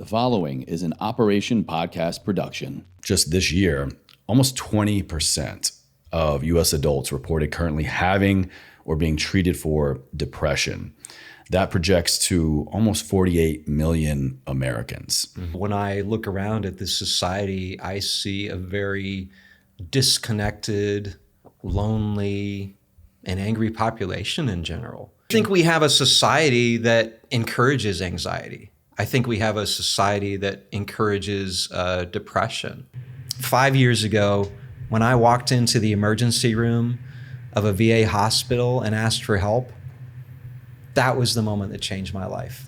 The following is an Operation Podcast production. Just this year, almost 20% of U.S. adults reported currently having or being treated for depression. That projects to almost 48 million Americans. When I look around at this society, I see a very disconnected, lonely, and angry population in general. I think we have a society that encourages anxiety. I think we have a society that encourages depression. 5 years ago, when I walked into the emergency room of a VA hospital and asked for help, that was the moment that changed my life.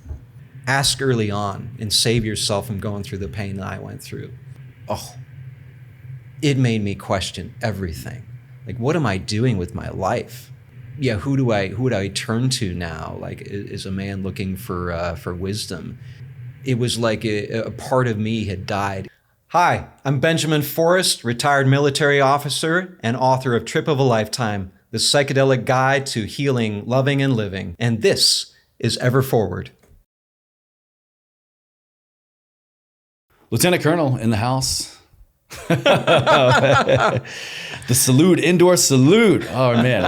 Ask early on and save yourself from going through the pain that I went through. Oh, it made me question everything. Like, what am I doing with my life? Yeah, who do I turn to now? Like, is a man looking for wisdom? It was like a part of me had died. Hi, I'm Benjamin Forrest, retired military officer and author of Trip of a Lifetime, the Psychedelic Guide to Healing, Loving, and Living. And this is Ever Forward. Lieutenant Colonel in the house. The salute, indoor salute. Oh man, I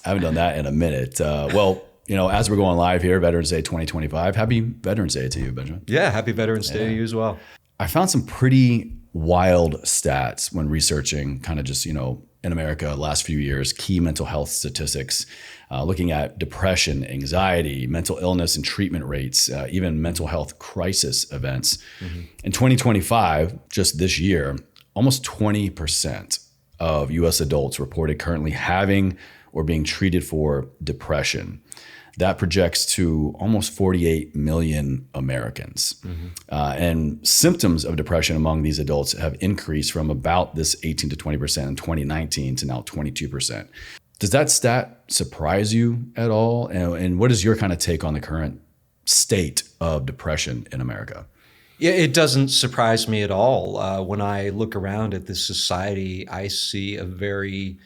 haven't done that in a minute. Well, you know, as we're going live here, Veterans Day 2025, happy Veterans Day to you, Benjamin. Yeah, happy Veterans Day to you as well. I found some pretty wild stats when researching kind of just, you know, in America last few years, key mental health statistics, looking at depression, anxiety, mental illness and treatment rates, even mental health crisis events. Mm-hmm. In 2025, just this year, almost 20% of U.S. adults reported currently having or being treated for depression. That projects to almost 48 million Americans. Mm-hmm. And symptoms of depression among these adults have increased from about this 18 to 20% in 2019 to now 22%. Does that stat surprise you at all? And what is your kind of take on the current state of depression in America? Yeah, it doesn't surprise me at all. When I look around at this society, I see a very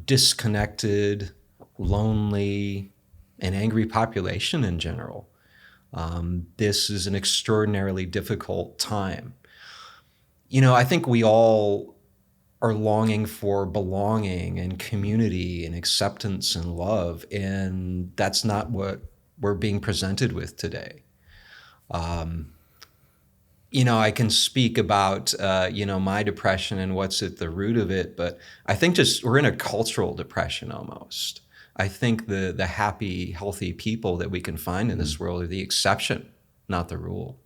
disconnected, lonely, and angry population in general. This is an extraordinarily difficult time. You know, I think we all are longing for belonging and community and acceptance and love, and that's not what we're being presented with today. You know, I can speak about, my depression and what's at the root of it, but I think just we're in a cultural depression almost. I think the happy, healthy people that we can find in this world are the exception, not the rule.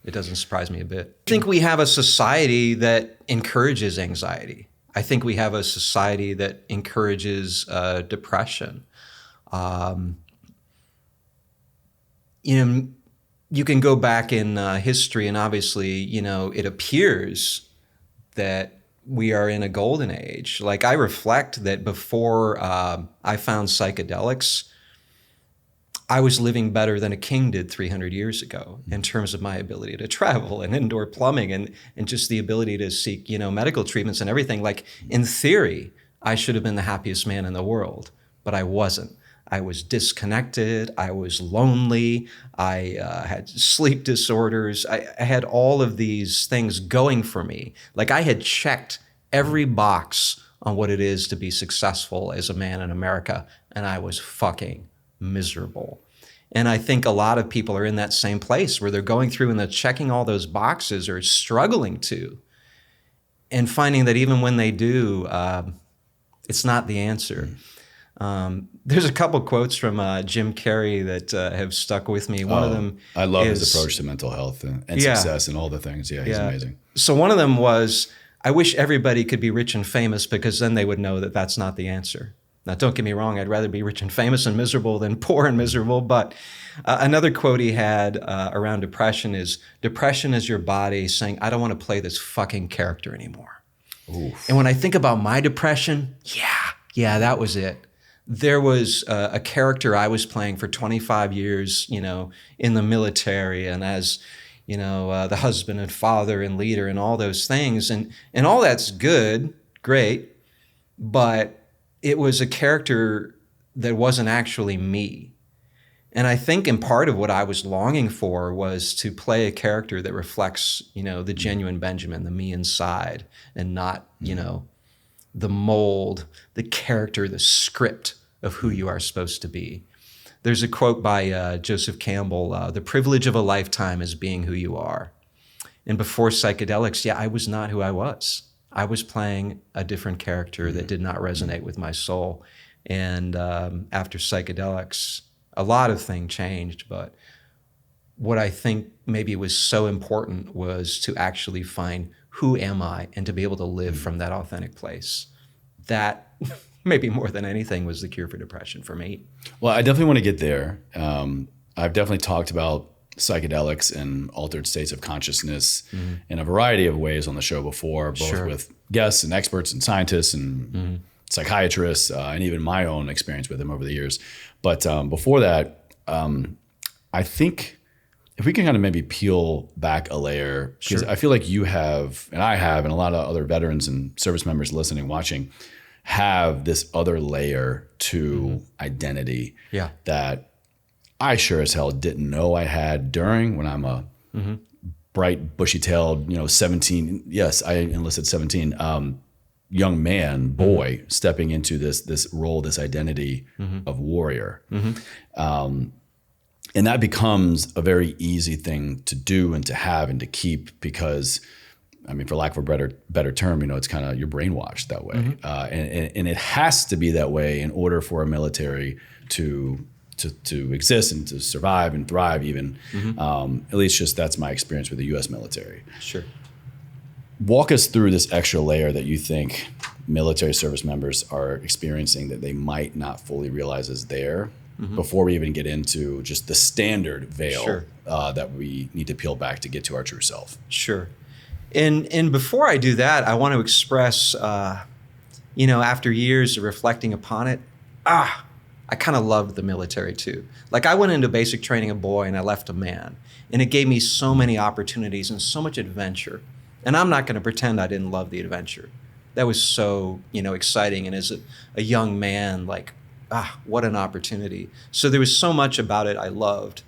It doesn't surprise me a bit. I think we have a society that encourages anxiety. I think we have a society that encourages depression. You can go back in history and obviously, you know, it appears that we are in a golden age. Like, I reflect that before I found psychedelics, I was living better than a king did 300 years ago in terms of my ability to travel and indoor plumbing and just the ability to seek, you know, medical treatments and everything. Like, in theory, I should have been the happiest man in the world, but I wasn't. I was disconnected. I was lonely. I had sleep disorders. I had all of these things going for me. Like, I had checked every box on what it is to be successful as a man in America, and I was fucking miserable. And I think a lot of people are in that same place where they're going through and they're checking all those boxes or struggling to, and finding that even when they do, it's not the answer. There's a couple quotes from Jim Carrey that have stuck with me. One of them I love his approach to mental health and success and all the things. Yeah, he's amazing. So one of them was, I wish everybody could be rich and famous because then they would know that that's not the answer. Now, don't get me wrong, I'd rather be rich and famous and miserable than poor and miserable. But another quote he had around depression is your body saying, I don't want to play this fucking character anymore. Oof. And when I think about my depression, yeah, that was it. There was a character I was playing for 25 years, you know, in the military and as, you know, the husband and father and leader and all those things. And all that's good, great, but it was a character that wasn't actually me. And I think in part of what I was longing for was to play a character that reflects, the genuine Benjamin, the me inside, and not, the mold, the character, the script of who you are supposed to be. There's a quote by Joseph Campbell, "The privilege of a lifetime is being who you are." And before psychedelics, I was not who I was. I was playing a different character that did not resonate with my soul. And after psychedelics, a lot of things changed. But what I think maybe was so important was to actually find who am I and to be able to live from that authentic place. That maybe more than anything was the cure for depression for me. Well, I definitely want to get there. I've definitely talked about psychedelics and altered states of consciousness in a variety of ways on the show before, both with guests and experts and scientists and psychiatrists, and even my own experience with them over the years. But before that, I think if we can kind of maybe peel back a layer, because I feel like you have, and I have, and a lot of other veterans and service members listening, watching, have this other layer to identity that I sure as hell didn't know I had during, when I'm a bright, bushy-tailed, 17, yes, I enlisted 17, young man, boy, stepping into this role, this identity of warrior. And that becomes a very easy thing to do and to have and to keep because, I mean, for lack of a better term, it's kind of, you're brainwashed that way. And it has to be that way in order for a military to exist and to survive and thrive even. At least just that's my experience with the U.S. military. Sure. Walk us through this extra layer that you think military service members are experiencing that they might not fully realize is there before we even get into just the standard veil that we need to peel back to get to our true self. Sure. And before I do that, I want to express, after years of reflecting upon it, I kind of loved the military too. Like I went into basic training a boy and I left a man. And it gave me so many opportunities and so much adventure. And I'm not going to pretend I didn't love the adventure. That was so, exciting. And as a young man, like, what an opportunity. So there was so much about it I loved.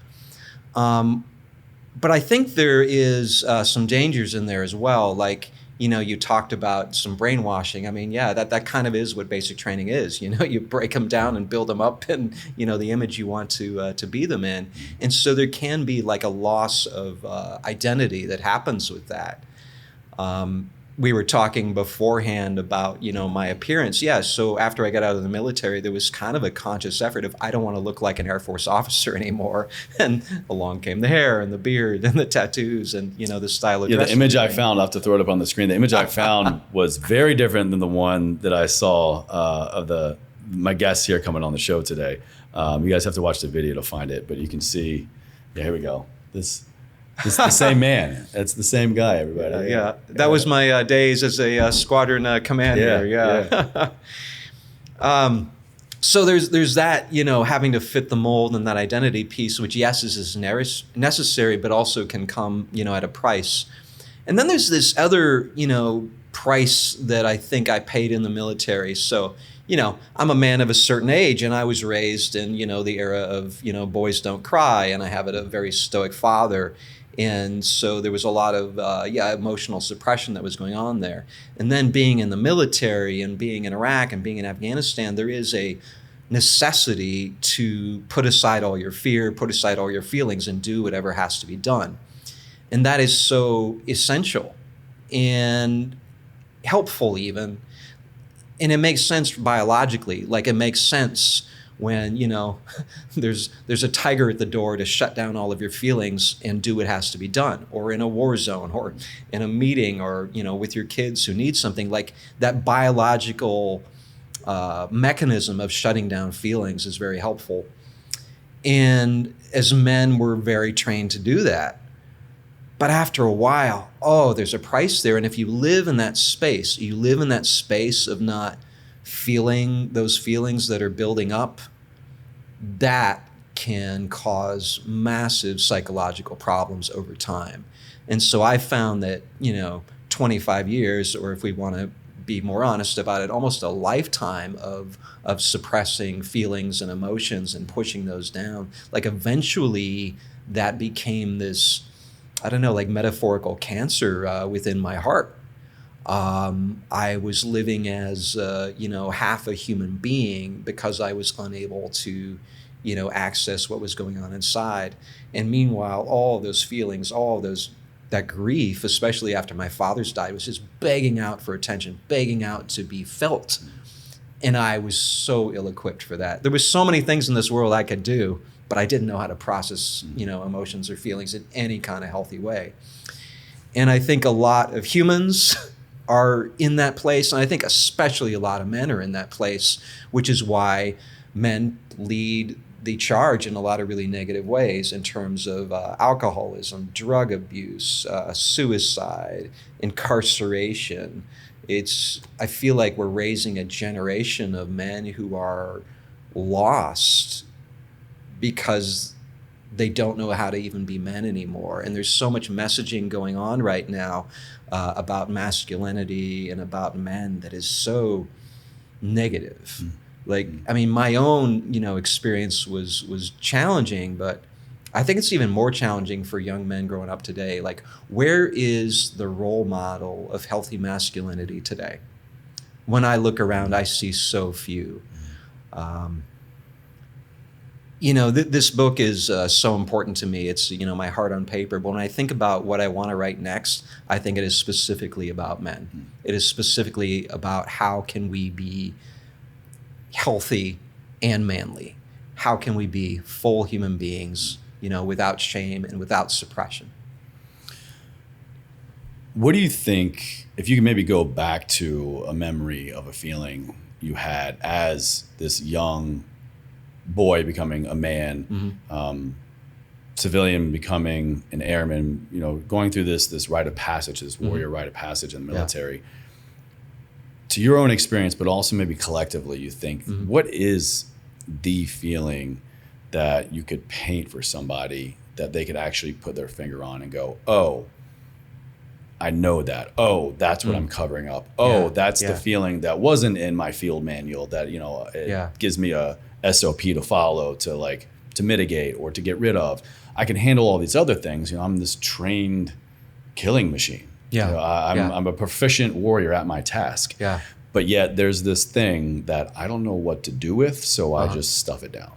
But I think there is some dangers in there as well. Like, you talked about some brainwashing. I mean, that kind of is what basic training is. You break them down and build them up and, the image you want to be them in. And so there can be like a loss of identity that happens with that. We were talking beforehand about, my appearance. So after I got out of the military, there was kind of a conscious effort of, I don't want to look like an Air Force officer anymore. And along came the hair and the beard and the tattoos and, the style of dress. The image I found, I'll have to throw it up on the screen. The image I found was very different than the one that I saw of my guests here coming on the show today. You guys have to watch the video to find it, but you can see, here we go. It's the same man. It's the same guy, everybody. That was my days as a squadron commander. So there's that, having to fit the mold and that identity piece, which is necessary, but also can come, at a price. And then there's this other, price that I think I paid in the military. So, I'm a man of a certain age, and I was raised in, the era of, boys don't cry, and I have a very stoic father. And so there was a lot of, emotional suppression that was going on there. And then being in the military and being in Iraq and being in Afghanistan, there is a necessity to put aside all your fear, put aside all your feelings, and do whatever has to be done. And that is so essential and helpful even. And it makes sense biologically. Like it makes sense when, there's a tiger at the door to shut down all of your feelings and do what has to be done, or in a war zone, or in a meeting, or, with your kids who need something. Like that biological mechanism of shutting down feelings is very helpful. And as men, we're very trained to do that. But after a while, there's a price there. And if you live in that space, of not feeling those feelings that are building up, that can cause massive psychological problems over time. And so I found that, 25 years, or if we want to be more honest about it, almost a lifetime of suppressing feelings and emotions and pushing those down. Like eventually that became this, I don't know, like metaphorical cancer within my heart. I was living as, half a human being because I was unable to, access what was going on inside. And meanwhile, all of those feelings, that grief, especially after my father's died, was just begging out for attention, begging out to be felt. And I was so ill-equipped for that. There was so many things in this world I could do, but I didn't know how to process, emotions or feelings in any kind of healthy way. And I think a lot of humans are in that place, and I think especially a lot of men are in that place, which is why men lead the charge in a lot of really negative ways in terms of alcoholism, drug abuse, suicide, incarceration. I feel like we're raising a generation of men who are lost because they don't know how to even be men anymore. And there's so much messaging going on right now about masculinity and about men that is so negative. Like, I mean, my own, experience was challenging, but I think it's even more challenging for young men growing up today. Like, where is the role model of healthy masculinity today? When I look around, I see so few. This book is so important to me. It's, my heart on paper. But when I think about what I want to write next, I think it is specifically about men. It is specifically about how can we be healthy and manly? How can we be full human beings, without shame and without suppression? What do you think, if you can maybe go back to a memory of a feeling you had as this young boy becoming a man, civilian becoming an airman, going through this rite of passage, this warrior rite of passage in the military, to your own experience, but also maybe collectively, you think, what is the feeling that you could paint for somebody that they could actually put their finger on and go, oh, I know that. Oh, that's what I'm covering up. Oh, that's the feeling that wasn't in my field manual that, it gives me a SOP to follow to mitigate or to get rid of. I can handle all these other things. I'm this trained killing machine. I'm a proficient warrior at my task. But yet there's this thing that I don't know what to do with, so I just stuff it down.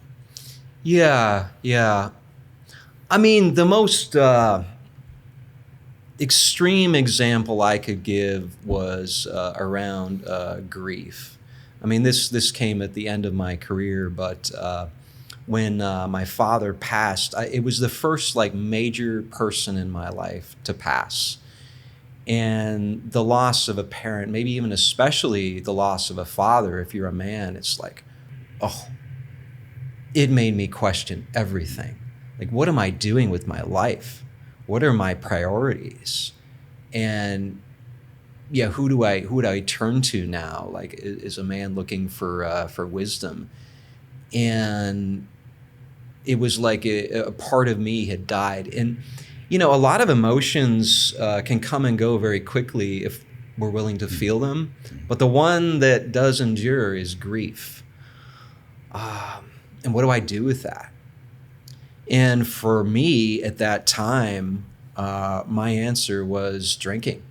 I mean, the most extreme example I could give was around grief. I mean, this came at the end of my career, but when my father passed, it was the first major person in my life to pass. And the loss of a parent, maybe even especially the loss of a father, if you're a man, it's like, oh, it made me question everything. Like, what am I doing with my life? What are my priorities? And who do I turn to now? Like, is a man looking for wisdom? And it was like a part of me had died. And a lot of emotions can come and go very quickly if we're willing to feel them. But the one that does endure is grief. And what do I do with that? And for me at that time, my answer was drinking.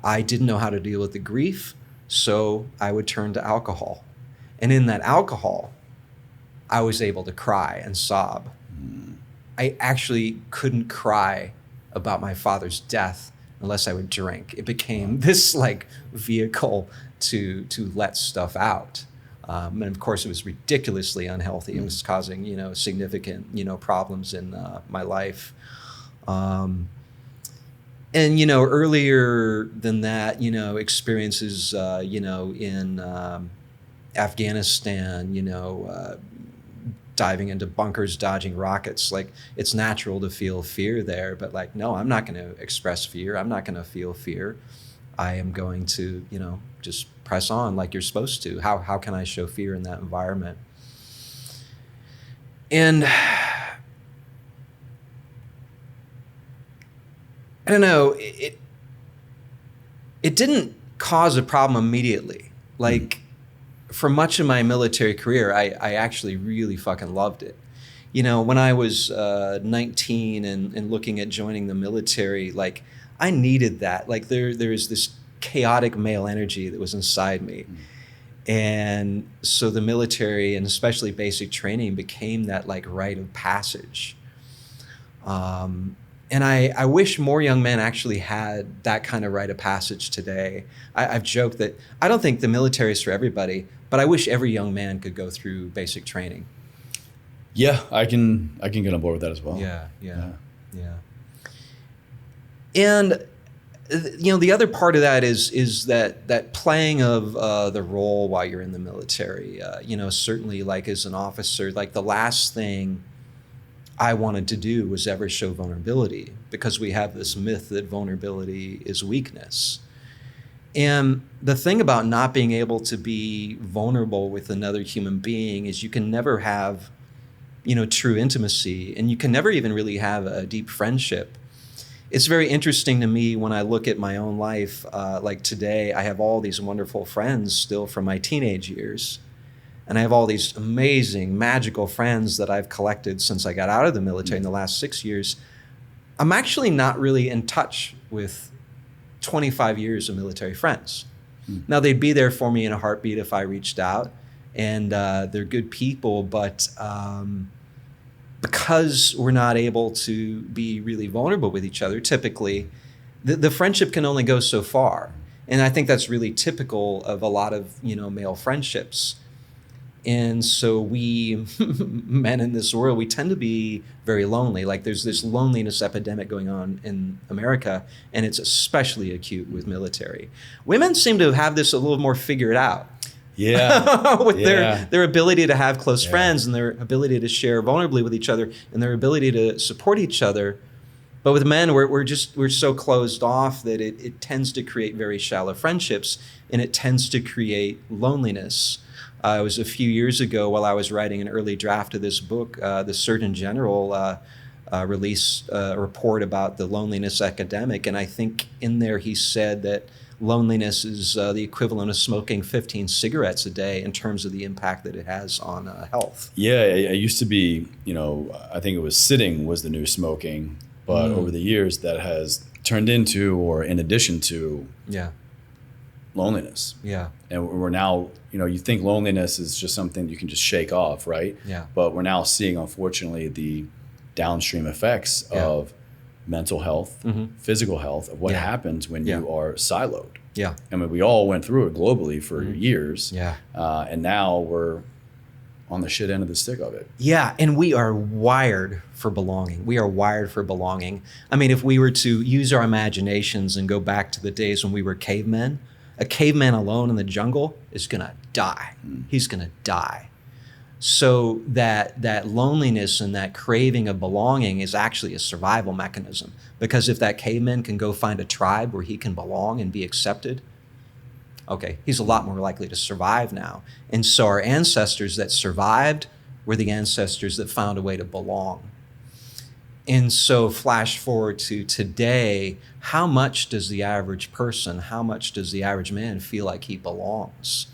I didn't know how to deal with the grief, so I would turn to alcohol. And in that alcohol, I was able to cry and sob. I actually couldn't cry about my father's death unless I would drink. It became this vehicle to let stuff out. And of course, it was ridiculously unhealthy. It was causing, significant, problems in my life. And, earlier than that, experiences, in Afghanistan, diving into bunkers, dodging rockets. It's natural to feel fear there, but no, I'm not going to express fear. I'm not going to feel fear. I am going to, just press on like you're supposed to. How can I show fear in that environment? And I don't know, it didn't cause a problem immediately. Like for much of my military career, I actually really fucking loved it. You know, when I was 19 and looking at joining the military, like I needed that. Like there's this chaotic male energy that was inside me. And so the military and especially basic training became that like rite of passage. And I wish more young men actually had that kind of rite of passage today. I've joked that I don't think the military is for everybody, but I wish every young man could go through basic training. Yeah, I can get on board with that as well. Yeah. And you know, the other part of that is that playing of the role while you're in the military. You know, certainly like as an officer, like the last thing I wanted to do was ever show vulnerability, because we have this myth that vulnerability is weakness. And the thing about not being able to be vulnerable with another human being is you can never have, you know, true intimacy, and you can never even really have a deep friendship. It's very interesting to me when I look at my own life. Like today, I have all these wonderful friends still from my teenage years. And I have all these amazing, magical friends that I've collected since I got out of the military in the last 6 years. I'm actually not really in touch with 25 years of military friends. Now, they'd be there for me in a heartbeat if I reached out, and they're good people, but because we're not able to be really vulnerable with each other, typically, the friendship can only go so far. And I think that's really typical of a lot of, you know, male friendships. And so we men in this world, we tend to be very lonely. Like there's this loneliness epidemic going on in America, and it's especially acute with military. Women seem to have this a little more figured out. Yeah. With their ability to have close friends and their ability to share vulnerably with each other and their ability to support each other. But with men, we're so closed off that it tends to create very shallow friendships, and it tends to create loneliness. It was a few years ago while I was writing an early draft of this book, the Surgeon General released a report about the loneliness epidemic. And I think in there he said that loneliness is the equivalent of smoking 15 cigarettes a day in terms of the impact that it has on health. Yeah, it used to be, you know, I think it was sitting was the new smoking. But over the years that has turned into, or in addition to, loneliness. Yeah. And we're now, you know, you think loneliness is just something you can just shake off, right? Yeah. But we're now seeing, unfortunately, the downstream effects of mental health, physical health, of what happens when you are siloed. Yeah. I mean, we all went through it globally for years. Yeah. And now we're on the shit end of the stick of it. Yeah, and we are wired for belonging. We are wired for belonging. I mean, if we were to use our imaginations and go back to the days when we were cavemen, a caveman alone in the jungle is gonna die. He's gonna die. So that loneliness and that craving of belonging is actually a survival mechanism. Because if that caveman can go find a tribe where he can belong and be accepted, okay, he's a lot more likely to survive now. And so our ancestors that survived were the ancestors that found a way to belong. And so flash forward to today, how much does the average person, how much does the average man feel like he belongs?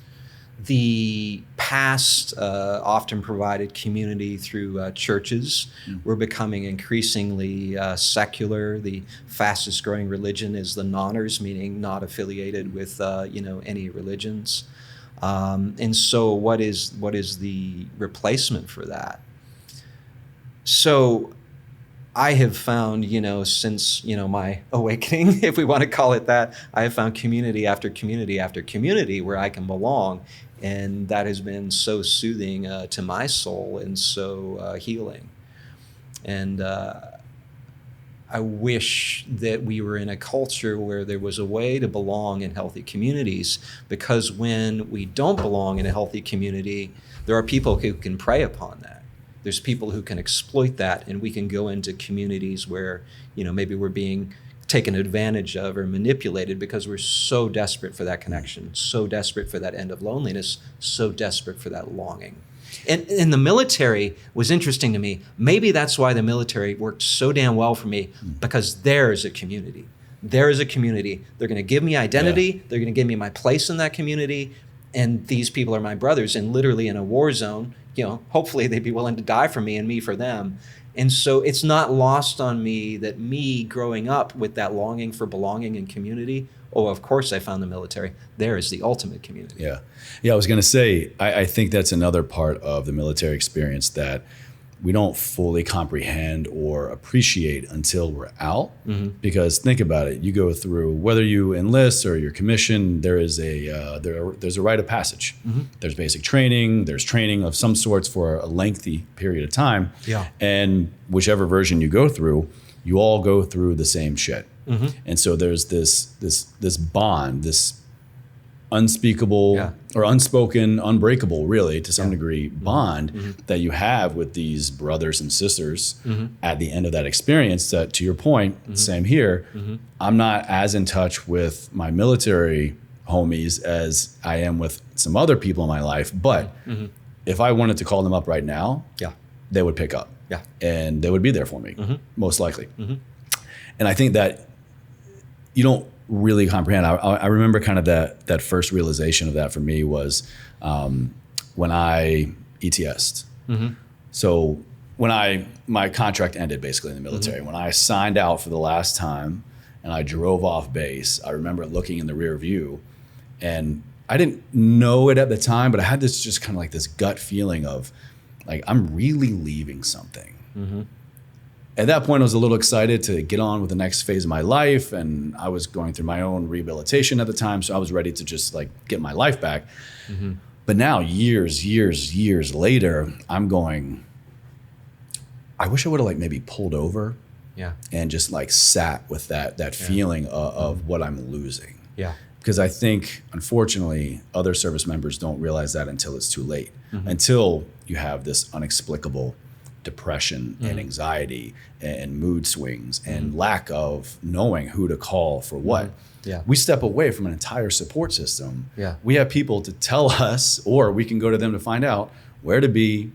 The past often provided community through churches. We're becoming increasingly secular. The fastest growing religion is the nonners, meaning not affiliated with any religions. And so what is the replacement for that? So I have found, since, my awakening, if we want to call it that, I have found community after community after community where I can belong. And that has been so soothing to my soul and so healing. And I wish that we were in a culture where there was a way to belong in healthy communities, because when we don't belong in a healthy community, there are people who can prey upon that. There's people who can exploit that, and we can go into communities where, maybe we're being taken advantage of or manipulated because we're so desperate for that connection, so desperate for that end of loneliness, so desperate for that longing. And the military was interesting to me. Maybe that's why the military worked so damn well for me, because there's a community. there is a community. They're going to give me identity. They're going to give me my place in that community. And these people are my brothers. And literally in a war zone, hopefully they'd be willing to die for me and me for them. And so it's not lost on me that me growing up with that longing for belonging and community, of course I found the military. There is the ultimate community. Yeah. I was going to say, I think that's another part of the military experience that we don't fully comprehend or appreciate until we're out. Because think about it, you go through, whether you enlist or you're commissioned, there's a rite of passage. There's basic training, there's training of some sorts for a lengthy period of time. And whichever version you go through, you all go through the same shit. And so there's this bond, this unspeakable or unspoken, unbreakable, really, to some degree, bond that you have with these brothers and sisters at the end of that experience. That, to your point, same here, I'm not as in touch with my military homies as I am with some other people in my life. But if I wanted to call them up right now, they would pick up. And they would be there for me, most likely. And I think that you don't really comprehend. I remember kind of that first realization of that for me was when I ETS'd. So when my contract ended basically in the military, when I signed out for the last time and I drove off base, I remember looking in the rear view, and I didn't know it at the time, but I had this just kind of like this gut feeling of like, I'm really leaving something. At that point, I was a little excited to get on with the next phase of my life, and I was going through my own rehabilitation at the time, so I was ready to just like get my life back. But now, years later, I'm going, I wish I would have like maybe pulled over and just like sat with that feeling of what I'm losing. Because I think, unfortunately, other service members don't realize that until it's too late, until you have this inexplicable depression and anxiety and mood swings and lack of knowing who to call for what. We step away from an entire support system. We have people to tell us, or we can go to them to find out where to be,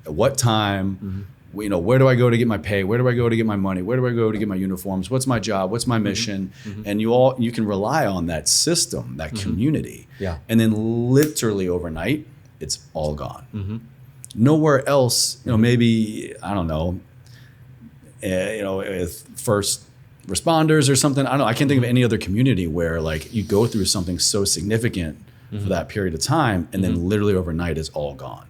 at what time, where do I go to get my pay? Where do I go to get my money? Where do I go to get my uniforms? What's my job? What's my mission? And you can rely on that system, that community. And then literally overnight, it's all gone. Nowhere else, maybe, I don't know, with first responders or something. I don't know. I can't think of any other community where like you go through something so significant for that period of time, and then literally overnight it's all gone.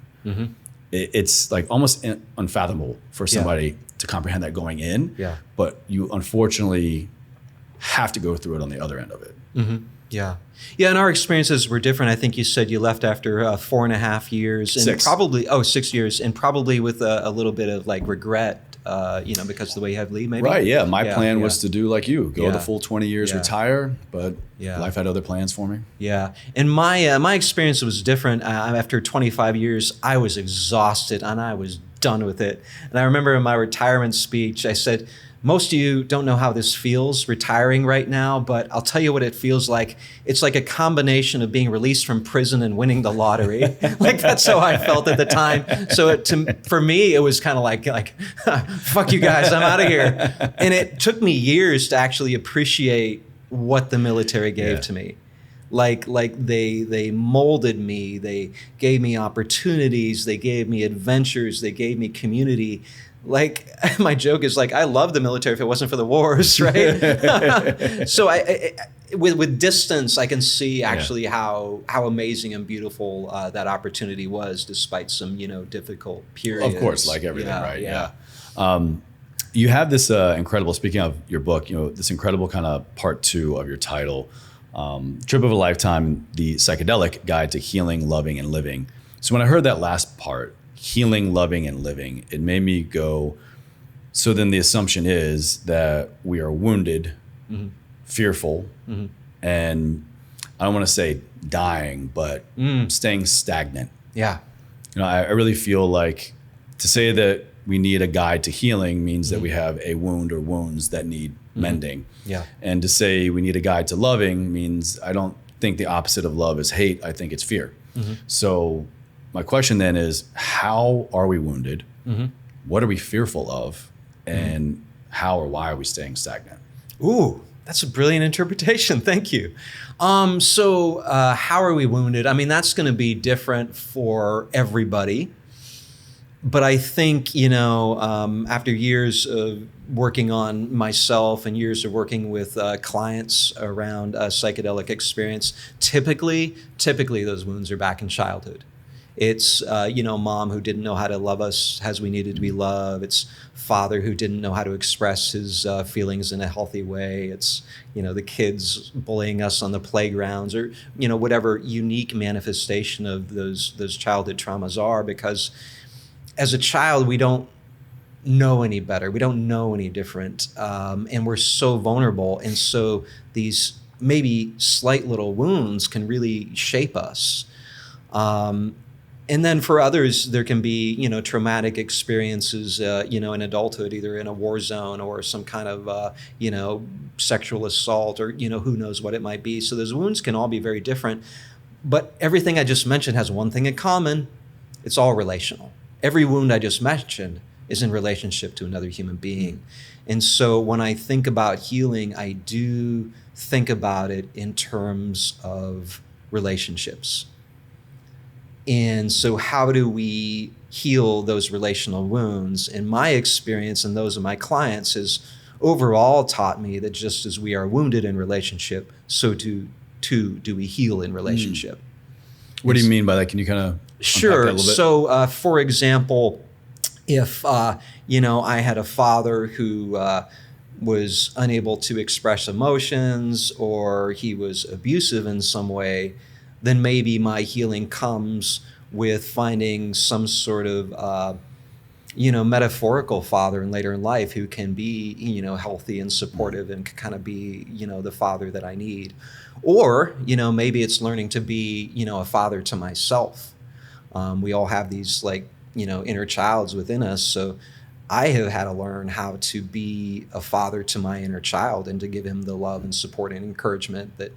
It's like almost unfathomable for somebody to comprehend that going in, but you unfortunately have to go through it on the other end of it. And our experiences were different. I think you said you left after 4.5 years, and 6 years, and probably with a little bit of like regret, because of the way you had to leave, maybe. Right. Yeah. My plan was to do like you, go the full 20 years, retire, but life had other plans for me. And my experience was different. After 25 years, I was exhausted and I was done with it. And I remember in my retirement speech, I said, most of you don't know how this feels retiring right now, but I'll tell you what it feels like. It's like a combination of being released from prison and winning the lottery. Like that's how I felt at the time. So for me, it was kind of like, fuck you guys, I'm out of here. And it took me years to actually appreciate what the military gave to me. Like they molded me, they gave me opportunities, they gave me adventures, they gave me community. Like my joke is like, I love the military if it wasn't for the wars, right? So I with distance, I can see actually how amazing and beautiful that opportunity was, despite some difficult periods. Of course, like everything, right? You have this incredible. Speaking of your book, this incredible kind of part 2 of your title, Trip of a Lifetime: The Psychedelic Guide to Healing, Loving, and Living. So when I heard that last part, healing, loving, and living, it made me go, so then the assumption is that we are wounded, fearful, and I don't want to say dying, but staying stagnant. I really feel like to say that we need a guide to healing means that we have a wound or wounds that need mending. And to say we need a guide to loving means I don't think the opposite of love is hate. I think it's fear. So my question then is, how are we wounded? What are we fearful of? And how or why are we staying stagnant? Ooh, That's a brilliant interpretation. Thank you. So how are we wounded? I mean, that's going to be different for everybody. But I think, after years of working on myself and years of working with clients around psychedelic experience, typically those wounds are back in childhood. It's, mom who didn't know how to love us as we needed to be loved. It's father who didn't know how to express his feelings in a healthy way. It's, the kids bullying us on the playgrounds, or, whatever unique manifestation of those childhood traumas are, because as a child, we don't know any better. We don't know any different. And we're so vulnerable. And so these maybe slight little wounds can really shape us. And then for others, there can be, traumatic experiences, in adulthood, either in a war zone or some kind of, sexual assault, or, who knows what it might be. So those wounds can all be very different. But everything I just mentioned has one thing in common. It's all relational. Every wound I just mentioned is in relationship to another human being. And so when I think about healing, I do think about it in terms of relationships. And so how do we heal those relational wounds? And my experience and those of my clients has overall taught me that just as we are wounded in relationship, so too do we heal in relationship. What do you mean by that? Can you kind of Sure. unpack that a little bit? So, for example, if, I had a father who was unable to express emotions, or he was abusive in some way, then maybe my healing comes with finding some sort of, metaphorical father in later in life who can be, healthy and supportive and kind of be, the father that I need. Or, maybe it's learning to be, a father to myself. We all have these inner childs within us. So I have had to learn how to be a father to my inner child and to give him the love and support and encouragement that,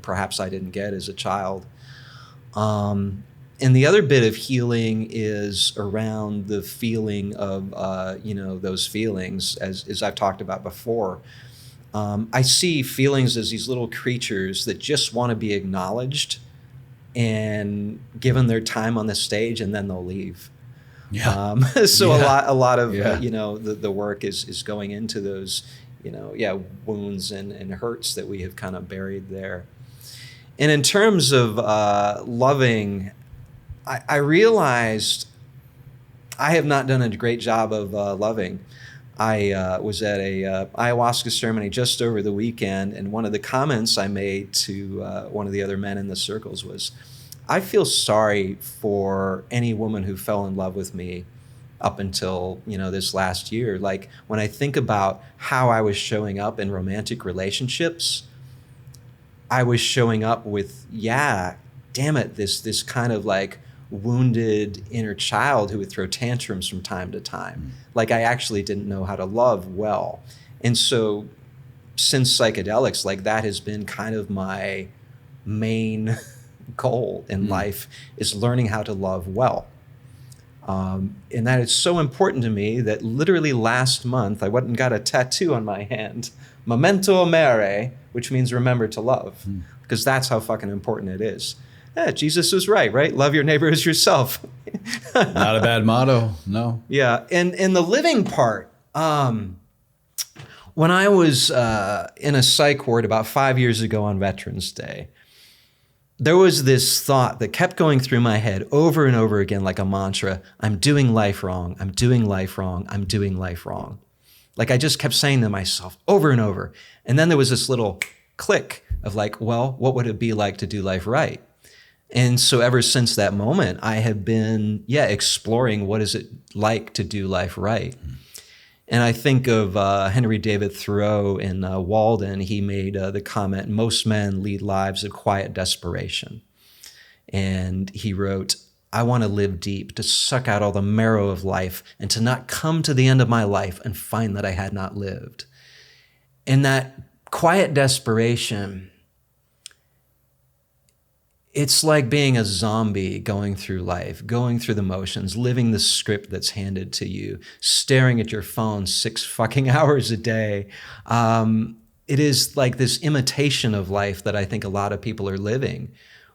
perhaps I didn't get as a child. And the other bit of healing is around the feeling of, those feelings, as I've talked about before. I see feelings as these little creatures that just want to be acknowledged and given their time on the stage, and then they'll leave. Yeah. A lot of, Yeah. the work is going into those, wounds and hurts that we have kind of buried there. And in terms of loving, I realized I have not done a great job of loving. I was at a ayahuasca ceremony just over the weekend, and one of the comments I made to one of the other men in the circles was, I feel sorry for any woman who fell in love with me up until, this last year. Like, when I think about how I was showing up in romantic relationships, I was showing up with, damn it, this kind of wounded inner child who would throw tantrums from time to time. Like, I actually didn't know how to love well. And so since psychedelics, that has been kind of my main goal in life, is learning how to love well. And that is so important to me that literally last month I went and got a tattoo on my hand, Memento Amare, which means remember to love, because that's how fucking important it is. Yeah, Jesus was right? Love your neighbor as yourself. Not a bad motto, no. Yeah, and the living part, when I was in a psych ward about 5 years ago on Veterans Day, there was this thought that kept going through my head over and over again like a mantra: I'm doing life wrong, I'm doing life wrong, I'm doing life wrong. I just kept saying to myself over and over. And then there was this little click of what would it be like to do life right? And so ever since that moment, I have been, exploring what is it like to do life right. And I think of Henry David Thoreau in Walden. He made the comment, most men lead lives of quiet desperation. And he wrote, I want to live deep, to suck out all the marrow of life, and to not come to the end of my life and find that I had not lived. And that quiet desperation, it's like being a zombie going through life, going through the motions, living the script that's handed to you, staring at your phone 6 fucking hours a day. it is like this imitation of life that I think a lot of people are living,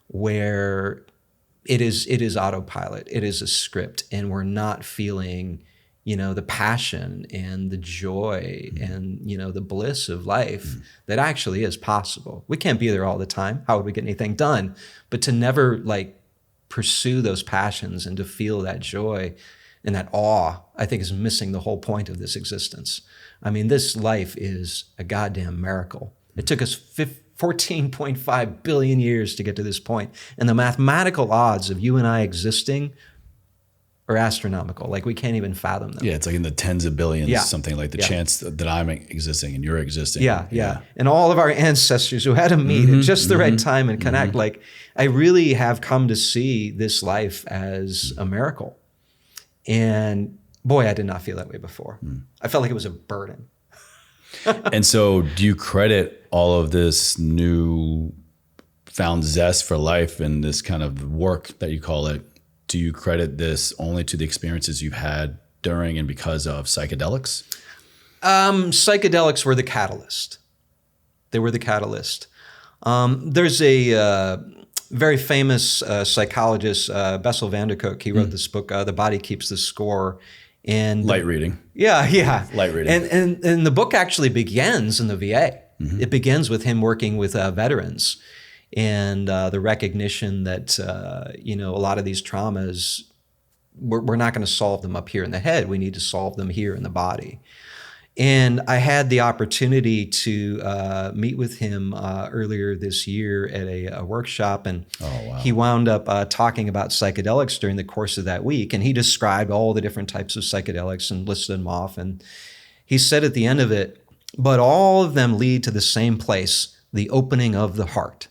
where it is autopilot, it is a script, and we're not feeling, the passion and the joy and, the bliss of life that actually is possible. We can't be there all the time. How would we get anything done? But to never like pursue those passions and to feel that joy and that awe, I think is missing the whole point of this existence. I mean, this life is a goddamn miracle. It took us 14.5 billion years to get to this point. And the mathematical odds of you and I existing are astronomical. Like, we can't even fathom them. Yeah, it's like in the tens of billions, Yeah. something like the Yeah. chance that I'm existing and you're existing. Yeah. And all of our ancestors who had to meet at just the right time and connect. Like, I really have come to see this life as a miracle. And boy, I did not feel that way before. I felt like it was a burden. And so do you credit all of this new found zest for life and this kind of work that you call it, do you credit this only to the experiences you've had during and because of psychedelics? Psychedelics were the catalyst. They were the catalyst. There's a very famous psychologist, Bessel van der Kolk. He wrote this book, The Body Keeps the Score. And Light reading. Yeah. Light reading. And the book actually begins in the VA. It begins with him working with veterans and the recognition that, a lot of these traumas, we're not going to solve them up here in the head. We need to solve them here in the body. And I had the opportunity to meet with him earlier this year at a workshop, and he wound up talking about psychedelics during the course of that week. And he described all the different types of psychedelics and listed them off. And he said at the end of it, but all of them lead to the same place, the opening of the heart.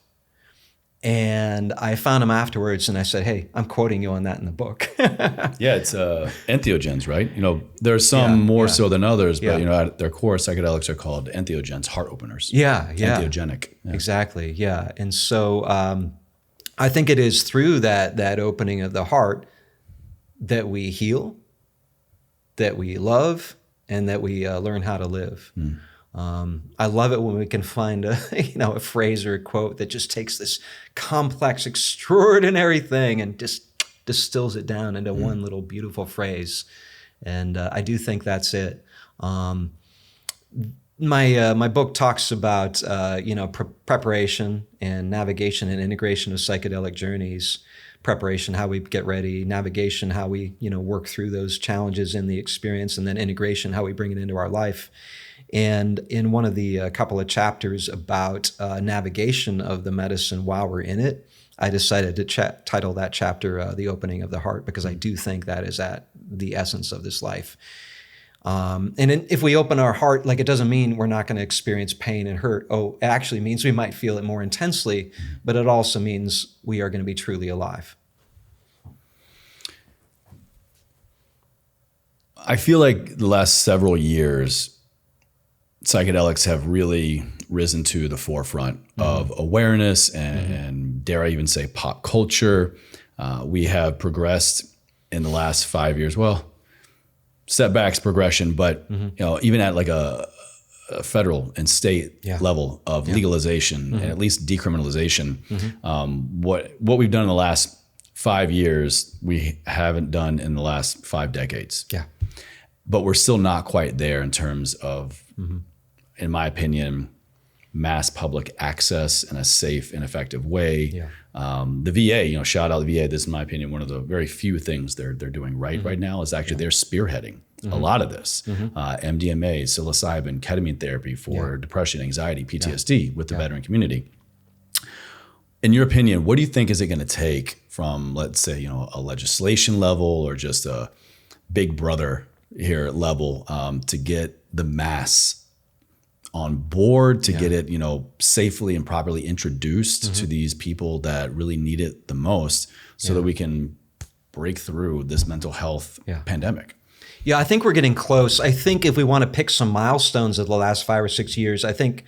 And I found him afterwards and I said, hey, I'm quoting you on that in the book. Yeah, it's entheogens, right? There are some more so than others, but at their core, psychedelics are called entheogens, heart openers. Yeah. Entheogenic. Yeah. Exactly, yeah. And so I think it is through that opening of the heart that we heal, that we love, and that we learn how to live. I love it when we can find a phrase or a quote that just takes this complex, extraordinary thing and just distills it down into one little beautiful phrase. And I do think that's it. My book talks about preparation and navigation and integration of psychedelic journeys. Preparation, how we get ready; navigation, how we work through those challenges in the experience; and then integration, how we bring it into our life. And in one of the couple of chapters about navigation of the medicine while we're in it, I decided to title that chapter "The Opening of the Heart," because I do think that is at the essence of this life. If we open our heart, it doesn't mean we're not going to experience pain and hurt. Oh, it actually means we might feel it more intensely, but it also means we are going to be truly alive. I feel like the last several years, psychedelics have really risen to the forefront of awareness and dare I even say pop culture. We have progressed in the last 5 years. Well, setbacks, progression, but even at like a federal and state level of legalization and at least decriminalization, what we've done in the last 5 years, we haven't done in the last 5 decades. Yeah. But we're still not quite there in terms of, in my opinion, mass public access in a safe and effective way. Yeah. The VA, shout out the VA. This is, in my opinion, one of the very few things they're doing right now is actually they're spearheading a lot of this. MDMA, psilocybin, ketamine therapy for depression, anxiety, PTSD with the veteran community. In your opinion, what do you think is it going to take from, let's say, a legislation level or just a big brother here level to get the mass on board, to get it, safely and properly introduced to these people that really need it the most so that we can break through this mental health pandemic? Yeah, I think we're getting close. I think if we want to pick some milestones of the last 5 or 6 years, I think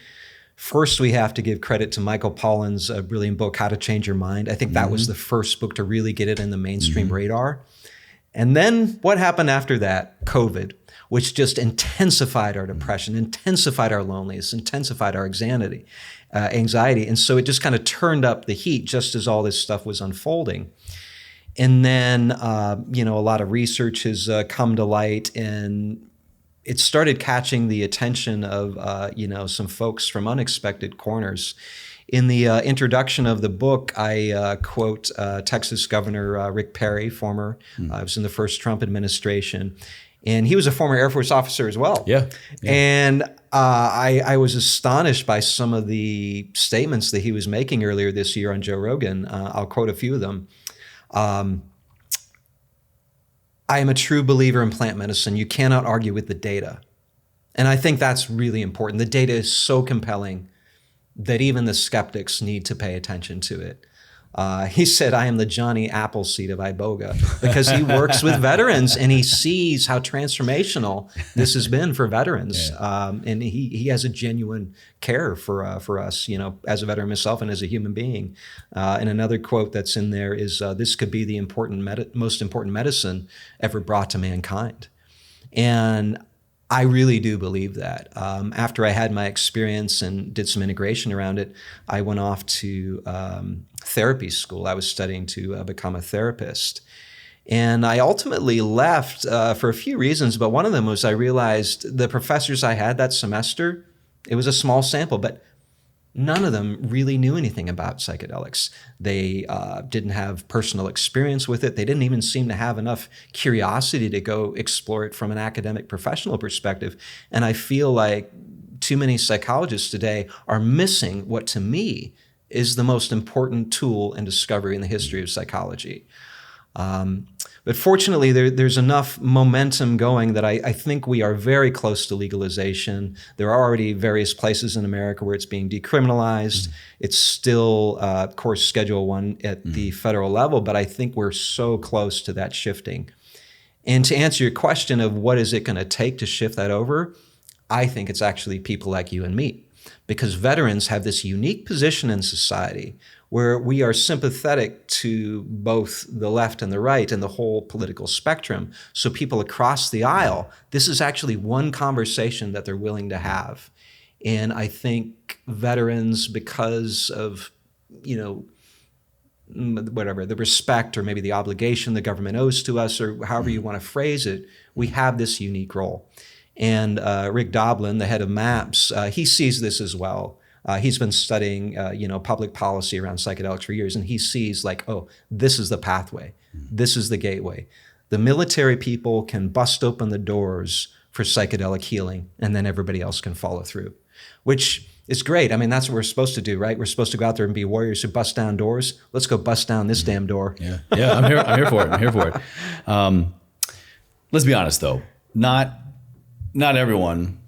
first we have to give credit to Michael Pollan's brilliant book, How to Change Your Mind. I think that was the first book to really get it in the mainstream radar. And then what happened after that? COVID, which just intensified our depression, intensified our loneliness, intensified our anxiety. And so it just kind of turned up the heat just as all this stuff was unfolding. And then, a lot of research has come to light, and it started catching the attention of, some folks from unexpected corners. In the introduction of the book, I quote Texas Governor Rick Perry, former, was in the first Trump administration. And he was a former Air Force officer as well. Yeah. And I was astonished by some of the statements that he was making earlier this year on Joe Rogan. I'll quote a few of them. I am a true believer in plant medicine. You cannot argue with the data. And I think that's really important. The data is so compelling that even the skeptics need to pay attention to it. He said, I am the Johnny Appleseed of Iboga, because he works with veterans and he sees how transformational this has been for veterans. Yeah. And he has a genuine care for us, as a veteran myself and as a human being. And another quote that's in there is, this could be the most important medicine ever brought to mankind. And I really do believe that. After I had my experience and did some integration around it, I went off to therapy school. I was studying to become a therapist. And I ultimately left for a few reasons, but one of them was I realized the professors I had that semester, it was a small sample, but none of them really knew anything about psychedelics. They didn't have personal experience with it. They didn't even seem to have enough curiosity to go explore it from an academic professional perspective. And I feel like too many psychologists today are missing what to me is the most important tool and discovery in the history of psychology. But fortunately, there's enough momentum going that I think we are very close to legalization. There are already various places in America where it's being decriminalized. It's still, of course, Schedule I at the federal level, but I think we're so close to that shifting. And to answer your question of what is it going to take to shift that over, I think it's actually people like you and me. Because veterans have this unique position in society where we are sympathetic to both the left and the right and the whole political spectrum. So people across the aisle, this is actually one conversation that they're willing to have. And I think veterans, because of, whatever, the respect or maybe the obligation the government owes to us, or however you want to phrase it, we have this unique role. And Rick Doblin, the head of MAPS, he sees this as well. He's been studying, public policy around psychedelics for years, and he sees this is the pathway. This is the gateway. The military people can bust open the doors for psychedelic healing, and then everybody else can follow through, which is great. I mean, that's what we're supposed to do, right? We're supposed to go out there and be warriors who bust down doors. Let's go bust down this damn door. Yeah, I'm here for it. Let's be honest, though. Not everyone,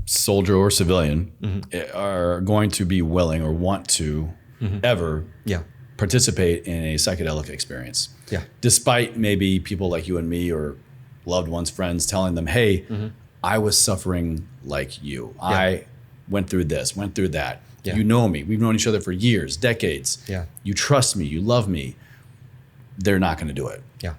soldier or civilian, are going to be willing or want to ever participate in a psychedelic experience. Yeah. Despite maybe people like you and me or loved ones, friends telling them, hey, I was suffering like you. Yeah. I went through this, went through that. Yeah. You know me. We've known each other for years, decades. Yeah. You trust me. You love me. They're not going to do it. Yeah.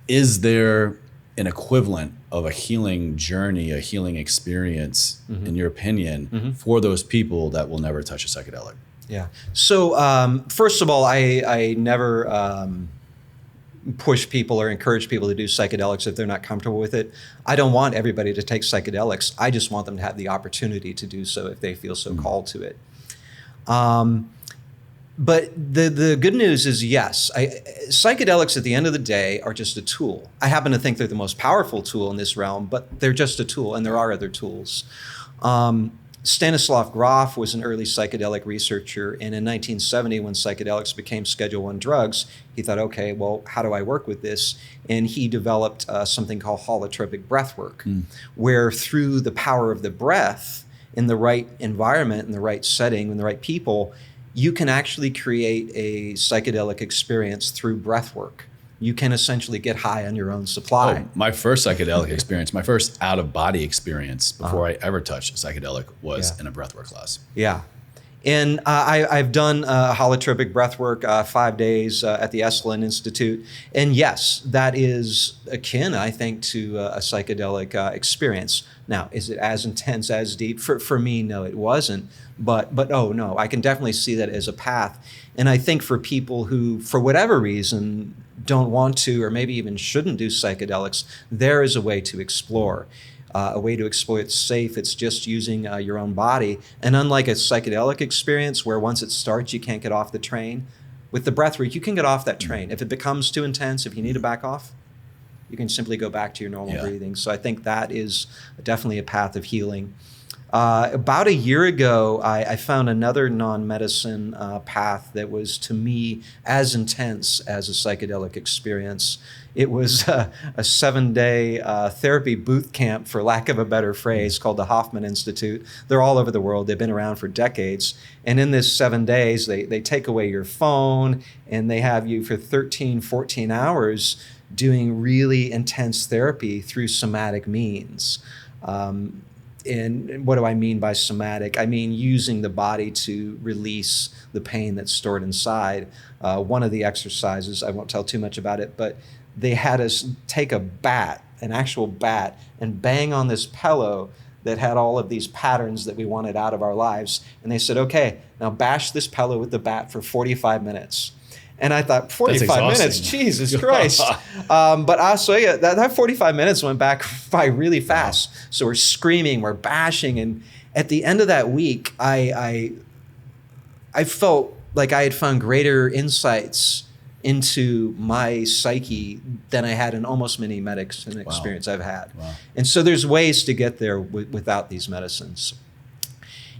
Is there an equivalent of a healing journey, a healing experience, in your opinion, for those people that will never touch a psychedelic? Yeah. So first of all, I never push people or encourage people to do psychedelics if they're not comfortable with it. I don't want everybody to take psychedelics. I just want them to have the opportunity to do so if they feel so called to it. But the good news is, yes, psychedelics at the end of the day are just a tool. I happen to think they're the most powerful tool in this realm, but they're just a tool, and there are other tools. Stanislav Grof was an early psychedelic researcher, and in 1970, when psychedelics became Schedule I drugs, he thought, okay, well, how do I work with this? And he developed something called holotropic breathwork, where through the power of the breath, in the right environment, in the right setting, in the right people, you can actually create a psychedelic experience through breath work. You can essentially get high on your own supply. Oh, my first psychedelic experience, my first out-of-body experience before I ever touched a psychedelic was in a breathwork class. Yeah. And I've done holotropic breathwork 5 days at the Esalen Institute. And yes, that is akin, I think, to a psychedelic experience. Now, is it as intense, as deep? For me, no, it wasn't. But oh no, I can definitely see that as a path. And I think for people who, for whatever reason, don't want to or maybe even shouldn't do psychedelics, there is a way to explore. A way to explore it's safe. It's just using your own body. And unlike a psychedelic experience where once it starts, you can't get off the train, with the breathwork, you can get off that train. If it becomes too intense, if you need to back off, you can simply go back to your normal breathing. So I think that is definitely a path of healing. About a year ago, I found another non-medicine path that was, to me, as intense as a psychedelic experience. It was a 7-day therapy boot camp, for lack of a better phrase, called the Hoffman Institute. They're all over the world. They've been around for decades. And in this 7 days, they take away your phone, and they have you for 13, 14 hours doing really intense therapy through somatic means. And what do I mean by somatic? I mean using the body to release the pain that's stored inside. One of the exercises, I won't tell too much about it, but they had us take a bat, an actual bat, and bang on this pillow that had all of these patterns that we wanted out of our lives. And they said, okay, now bash this pillow with the bat for 45 minutes. And I thought, 45 minutes, Jesus Christ. But also, yeah, that 45 minutes went back by really fast. Wow. So we're screaming, we're bashing. And at the end of that week, I felt like I had found greater insights into my psyche than I had in almost many medicine experience I've had. Wow. And so there's ways to get there without these medicines.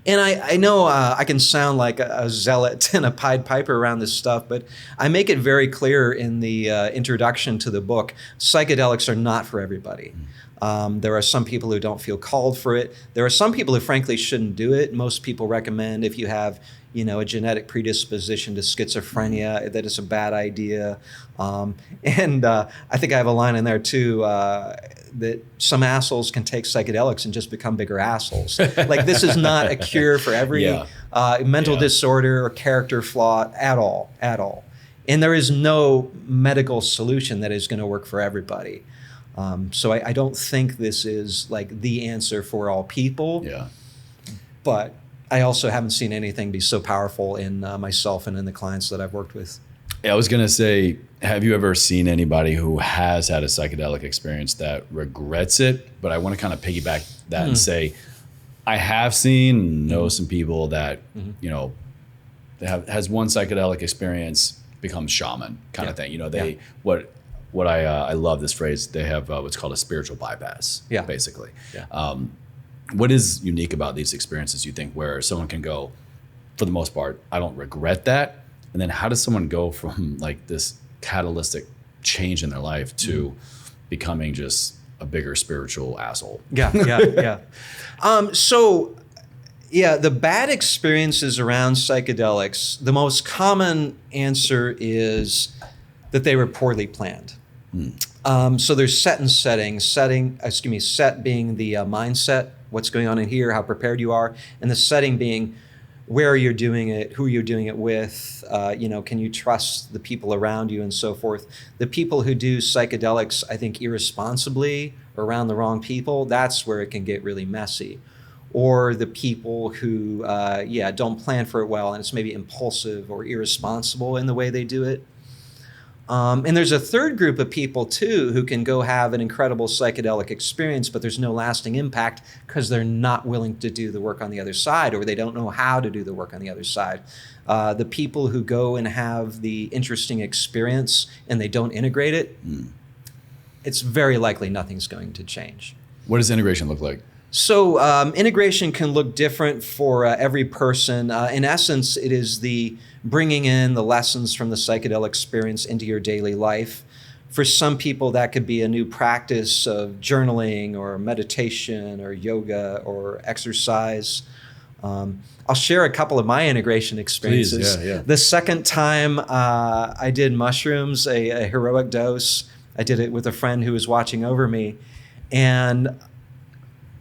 And I know I can sound like a zealot and a Pied Piper around this stuff, but I make it very clear in the introduction to the book, psychedelics are not for everybody. There are some people who don't feel called for it. There are some people who frankly shouldn't do it. Most people recommend if you have a genetic predisposition to schizophrenia, that it's a bad idea. And I think I have a line in there too, that some assholes can take psychedelics and just become bigger assholes. Like, this is not a cure for every mental disorder or character flaw at all. And there is no medical solution that is going to work for everybody. So I don't think this is like the answer for all people. Yeah. But I also haven't seen anything be so powerful in myself and in the clients that I've worked with. Yeah, I was going to say, have you ever seen anybody who has had a psychedelic experience that regrets it? But I want to kind of piggyback that and say, I have know some people that, has one psychedelic experience, becomes shaman kind of thing. What I love this phrase, they have what's called a spiritual bypass, basically. Yeah. What is unique about these experiences, you think, where someone can go, for the most part, I don't regret that? And then how does someone go from like this catalytic change in their life to becoming just a bigger spiritual asshole? Yeah. The bad experiences around psychedelics, the most common answer is that they were poorly planned. So there's set and setting. Set being the mindset, what's going on in here, how prepared you are, and the setting being where you're doing it, who you're doing it with, can you trust the people around you and so forth. The people who do psychedelics, I think, irresponsibly or around the wrong people, that's where it can get really messy. Or the people who, don't plan for it well, and it's maybe impulsive or irresponsible in the way they do it. And there's a third group of people, too, who can go have an incredible psychedelic experience, but there's no lasting impact because they're not willing to do the work on the other side, or they don't know how to do the work on the other side. The people who go and have the interesting experience and they don't integrate it, it's very likely nothing's going to change. What does integration look like? So integration can look different for every person. In essence, it is the bringing in the lessons from the psychedelic experience into your daily life. For some people, that could be a new practice of journaling or meditation or yoga or exercise. I'll share a couple of my integration experiences. Please, yeah. The second time I did mushrooms, a heroic dose, I did it with a friend who was watching over me. And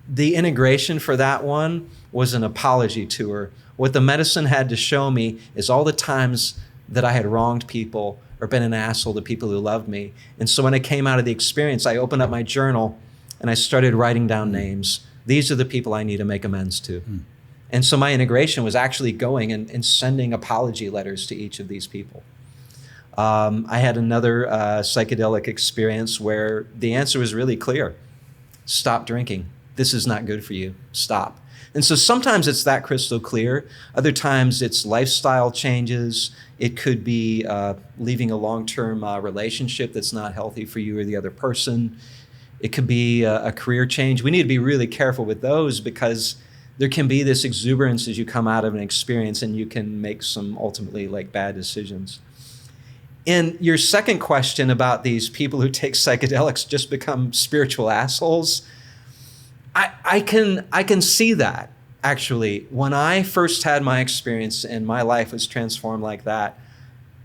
the integration for that one was an apology tour. What the medicine had to show me is all the times that I had wronged people or been an asshole to people who loved me. And so when I came out of the experience, I opened up my journal and I started writing down names. These are the people I need to make amends to. And so my integration was actually going and sending apology letters to each of these people. I had another psychedelic experience where the answer was really clear. Stop drinking. This is not good for you. Stop. And so sometimes it's that crystal clear. Other times it's lifestyle changes. It could be leaving a long-term relationship that's not healthy for you or the other person. It could be a career change. We need to be really careful with those because there can be this exuberance as you come out of an experience and you can make some ultimately like bad decisions. And your second question about these people who take psychedelics just become spiritual assholes, I can see that, actually. When I first had my experience and my life was transformed like that,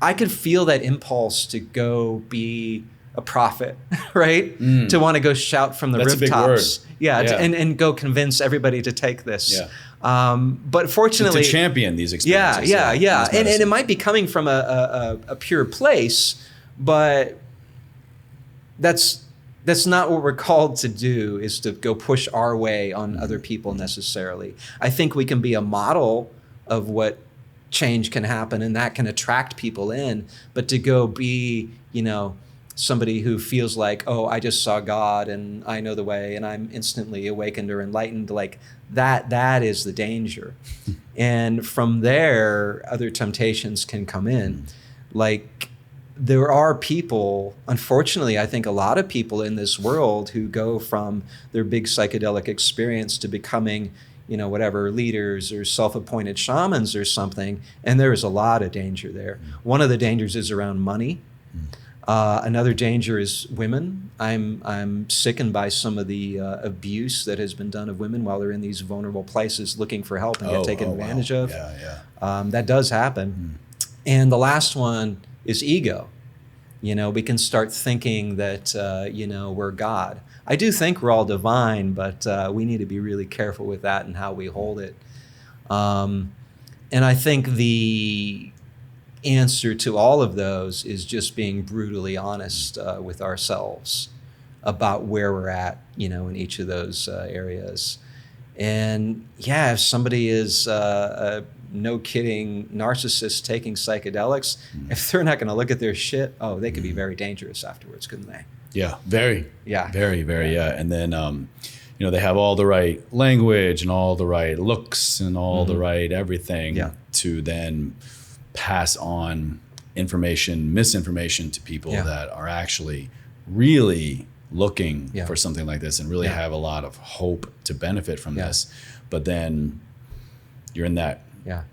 I could feel that impulse to go be a prophet, right? To want to go shout from the rooftops. That's a big word. Yeah. And go convince everybody to take this. Yeah. But fortunately, to champion these experiences. Yeah. And it might be coming from a pure place, but that's not what we're called to do, is to go push our way on other people necessarily. I think we can be a model of what change can happen and that can attract people in, but to go be, somebody who feels like, oh, I just saw God and I know the way and I'm instantly awakened or enlightened, like that is the danger. And from there, other temptations can come in. Like there are people, unfortunately, I think a lot of people in this world who go from their big psychedelic experience to becoming, whatever, leaders or self-appointed shamans or something. And there is a lot of danger there. One of the dangers is around money. Another danger is women. I'm sickened by some of the abuse that has been done of women while they're in these vulnerable places looking for help and get taken advantage of. That does happen. And the last one is ego. We can start thinking that, we're God. I do think we're all divine, but we need to be really careful with that and how we hold it. And I think the answer to all of those is just being brutally honest with ourselves about where we're at, in each of those areas. And if somebody is a no kidding narcissist taking psychedelics, if they're not going to look at their shit, they could be very dangerous afterwards, couldn't they? Yeah, very. Yeah. Very, very, yeah. And then, they have all the right language and all the right looks and all the right everything to then pass on misinformation to people that are actually really looking for something like this and really have a lot of hope to benefit from this. But then you're in that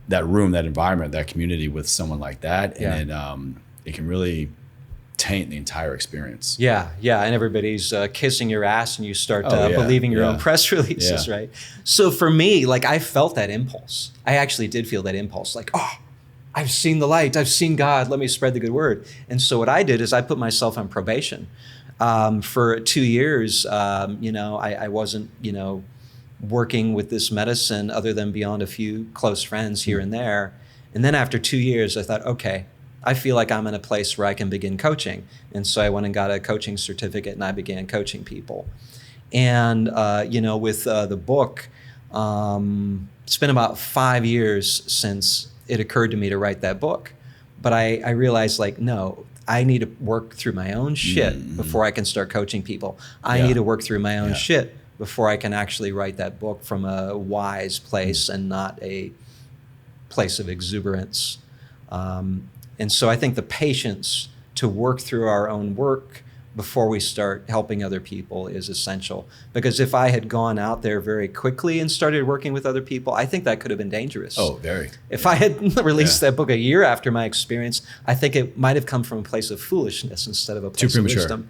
room, that environment, that community with someone like that, and it can really taint the entire experience. Yeah, and everybody's kissing your ass and you start believing your own press releases, right? So for me, like I felt that impulse. I actually did feel that impulse, like, I've seen the light, I've seen God, let me spread the good word. And so what I did is I put myself on probation. For 2 years, I wasn't, working with this medicine other than beyond a few close friends here and there. And then after 2 years, I thought, okay, I feel like I'm in a place where I can begin coaching. And so I went and got a coaching certificate and I began coaching people. And, with the book, it's been about 5 years since it occurred to me to write that book. But I realized, like, no, I need to work through my own shit before I can start coaching people. I need to work through my own shit before I can actually write that book from a wise place and not a place of exuberance. And so I think the patience to work through our own work before we start helping other people is essential. Because if I had gone out there very quickly and started working with other people, I think that could have been dangerous. Oh, very. If I had released that book a year after my experience, I think it might have come from a place of foolishness instead of a place of wisdom.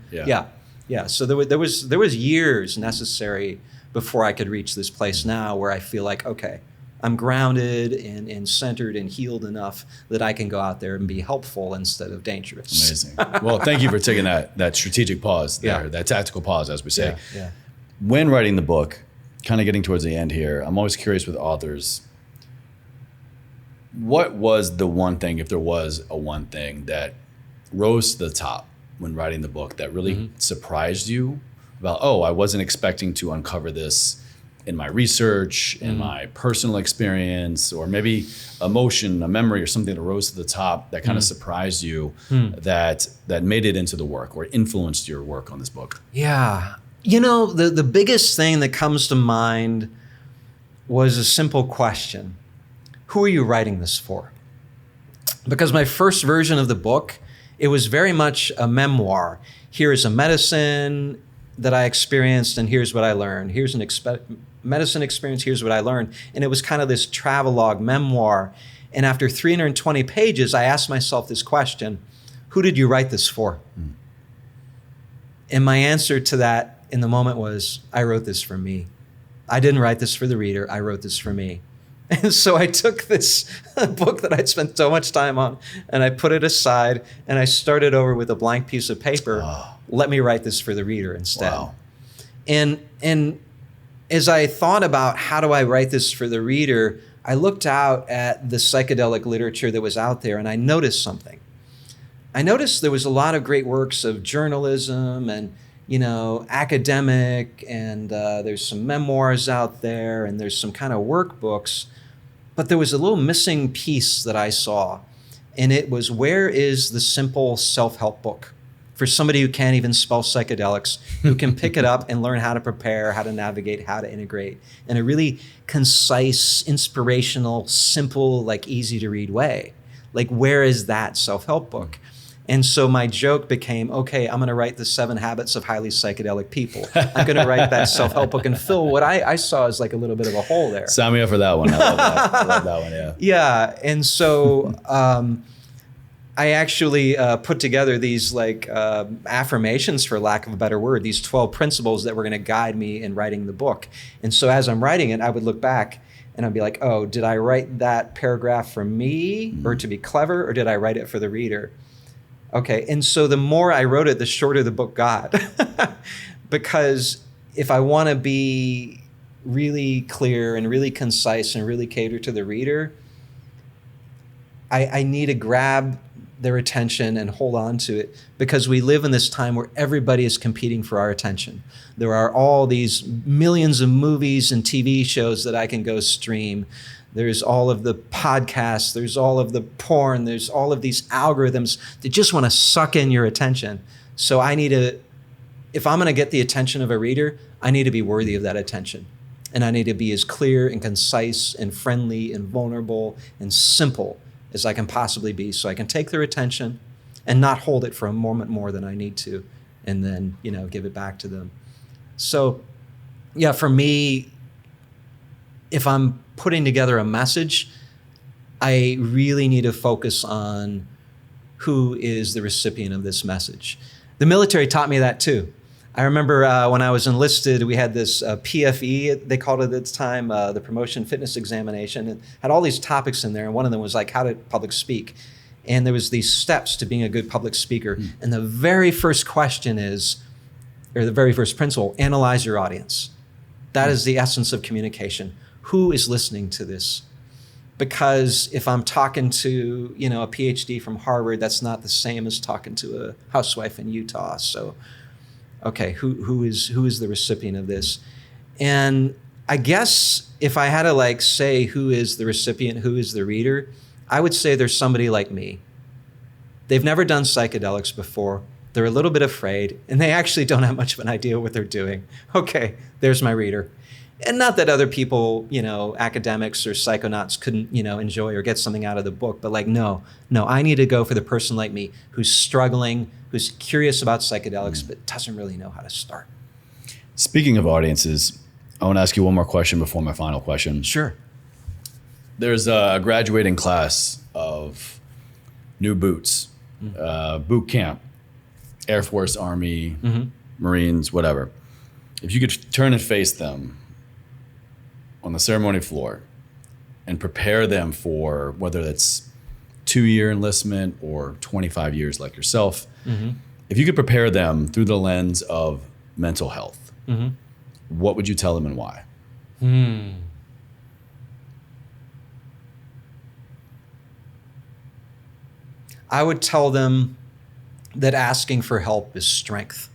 Yeah. So there was years necessary before I could reach this place now where I feel like, okay, I'm grounded and centered and healed enough that I can go out there and be helpful instead of dangerous. Amazing. Well, thank you for taking that strategic pause there, that tactical pause, as we say. Yeah. When writing the book, kind of getting towards the end here, I'm always curious with authors, what was the one thing, if there was a one thing, that rose to the top when writing the book that really surprised you about, oh, I wasn't expecting to uncover this in my research, in my personal experience, or maybe emotion, a memory, or something that rose to the top that kind of surprised you that made it into the work or influenced your work on this book? Yeah. You know, the biggest thing that comes to mind was a simple question. Who are you writing this for? Because my first version of the book, it was very much a memoir. Here's a medicine that I experienced, and here's what I learned. Here's an medicine experience, here's what I learned. And it was kind of this travelogue memoir. And after 320 pages, I asked myself this question: who did you write this for? And my answer to that in the moment was, I wrote this for me. I didn't write this for the reader, I wrote this for me. And so I took this book that I'd spent so much time on, and I put it aside, and I started over with a blank piece of paper. Let me write this for the reader instead. Wow. And as I thought about how do I write this for the reader, I looked out at the psychedelic literature that was out there, and I noticed something. I noticed there was a lot of great works of journalism and, you know, academic, and there's some memoirs out there, and there's some kind of workbooks, but there was a little missing piece that I saw, and it was, where is the simple self-help book for somebody who can't even spell psychedelics, who can pick it up and learn how to prepare, how to navigate, how to integrate in a really concise, inspirational, simple, like easy to read way? Like, where is that self-help book? And so my joke became, okay, I'm going to write the 7 Habits of Highly Psychedelic People. I'm going to write that self-help book and fill what I saw as like a little bit of a hole there. Sign me up for that one. I love that. I love that one, yeah. Yeah, and so I actually put together these like affirmations, for lack of a better word, these 12 principles that were going to guide me in writing the book. And so as I'm writing it, I would look back and I'd be like, oh, did I write that paragraph for me or to be clever, or did I write it for the reader? Okay, and so the more I wrote it, the shorter the book got. Because if I want to be really clear and really concise and really cater to the reader, I need to grab their attention and hold on to it, because we live in this time where everybody is competing for our attention. There are all these millions of movies and TV shows that I can go stream. There's all of the podcasts, there's all of the porn, there's all of these algorithms that just want to suck in your attention. So I need to, if I'm going to get the attention of a reader, I need to be worthy of that attention. And I need to be as clear and concise and friendly and vulnerable and simple as I can possibly be, so I can take their attention and not hold it for a moment more than I need to, and then, you know, give it back to them. So yeah, for me, if I'm putting together a message, I really need to focus on who is the recipient of this message. The military taught me that too. I remember when I was enlisted, we had this PFE, they called it at the time, the Promotion Fitness Examination, and had all these topics in there, and one of them was like how to public speak. And there was these steps to being a good public speaker. And the very first question is, or the very first principle, analyze your audience. That is the essence of communication. Who is listening to this? Because if I'm talking to, you know, a PhD from Harvard, that's not the same as talking to a housewife in Utah. So, okay, who is the recipient of this? And I guess if I had to like say who is the recipient, who is the reader, I would say there's somebody like me. They've never done psychedelics before. They're a little bit afraid, and they actually don't have much of an idea what they're doing. Okay, there's my reader. And not that other people, you know, academics or psychonauts couldn't, you know, enjoy or get something out of the book, but like, no, I need to go for the person like me who's struggling, who's curious about psychedelics, but doesn't really know how to start. Speaking of audiences, I want to ask you one more question before my final question. Sure. There's a graduating class of new boots, boot camp, Air Force, Army, Marines, whatever. If you could turn and face them on the ceremony floor and prepare them for whether that's 2-year enlistment or 25 years like yourself, if you could prepare them through the lens of mental health, what would you tell them and why? I would tell them that asking for help is strength.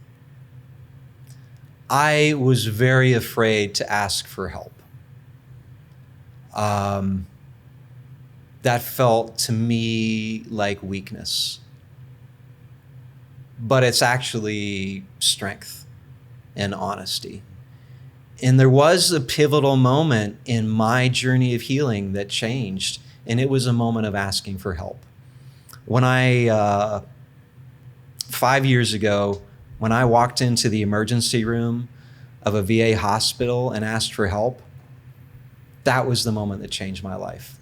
I was very afraid to ask for help. That felt to me like weakness. But it's actually strength and honesty. And there was a pivotal moment in my journey of healing that changed, and it was a moment of asking for help. When 5 years ago, when I walked into the emergency room of a VA hospital and asked for help, that was the moment that changed my life.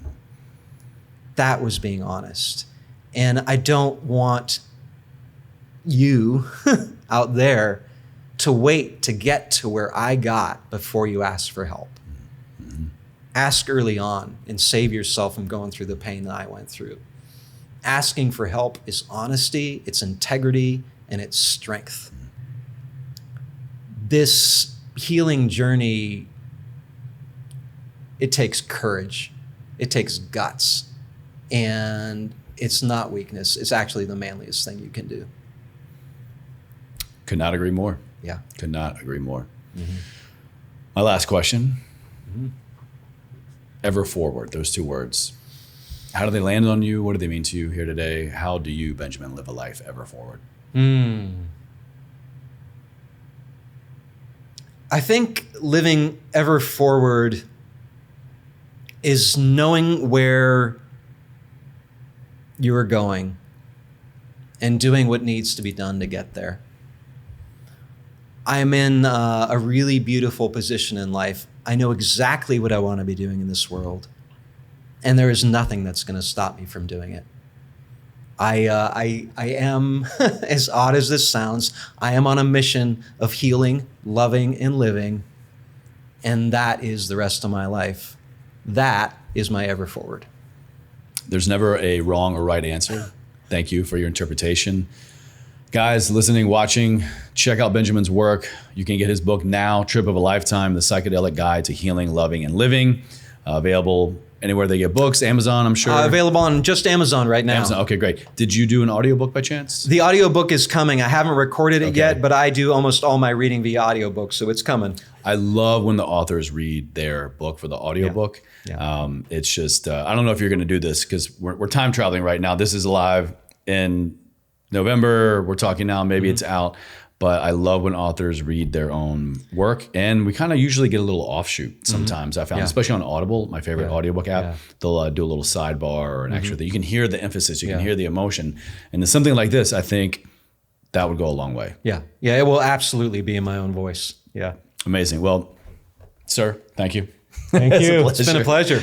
That was being honest. And I don't want you out there to wait to get to where I got before you ask for help. Ask early on and save yourself from going through the pain that I went through. Asking for help is honesty, it's integrity, and it's strength. This healing journey, it takes courage, it takes guts, and it's not weakness. It's actually the manliest thing you can do. Could not agree more. Yeah. Could not agree more. My last question. Ever forward, those two words. How do they land on you? What do they mean to you here today? How do you, Benjamin, live a life ever forward? I think living ever forward is knowing where you're going and doing what needs to be done to get there. I'm in a really beautiful position in life. I know exactly what I want to be doing in this world, and there is nothing that's going to stop me from doing it. I am, as odd as this sounds, I am on a mission of healing, loving, and living, and that is the rest of my life. That is my ever forward. There's never a wrong or right answer. Thank you for your interpretation. Guys, listening, watching, check out Benjamin's work. You can get his book now, Trip of a Lifetime, The Psychedelic Guide to Healing, Loving, and Living. Available anywhere they get books, Amazon, I'm sure. Available on just Amazon right now. Amazon. Okay, great. Did you do an audiobook by chance? The audiobook is coming. I haven't recorded it yet, but I do almost all my reading via audiobook, so it's coming. I love when the authors read their book for the audiobook. It's just, I don't know if you're going to do this because we're time traveling right now. This is live in November. We're talking now, maybe it's out. But I love when authors read their own work, and we kind of usually get a little offshoot sometimes. I found, especially on Audible, my favorite audiobook app, they'll do a little sidebar or an extra thing. You can hear the emphasis, you can hear the emotion. And then something like this, I think that would go a long way. Yeah, it will absolutely be in my own voice. Yeah. Amazing. Well, sir, thank you. Thank you. It's been a pleasure.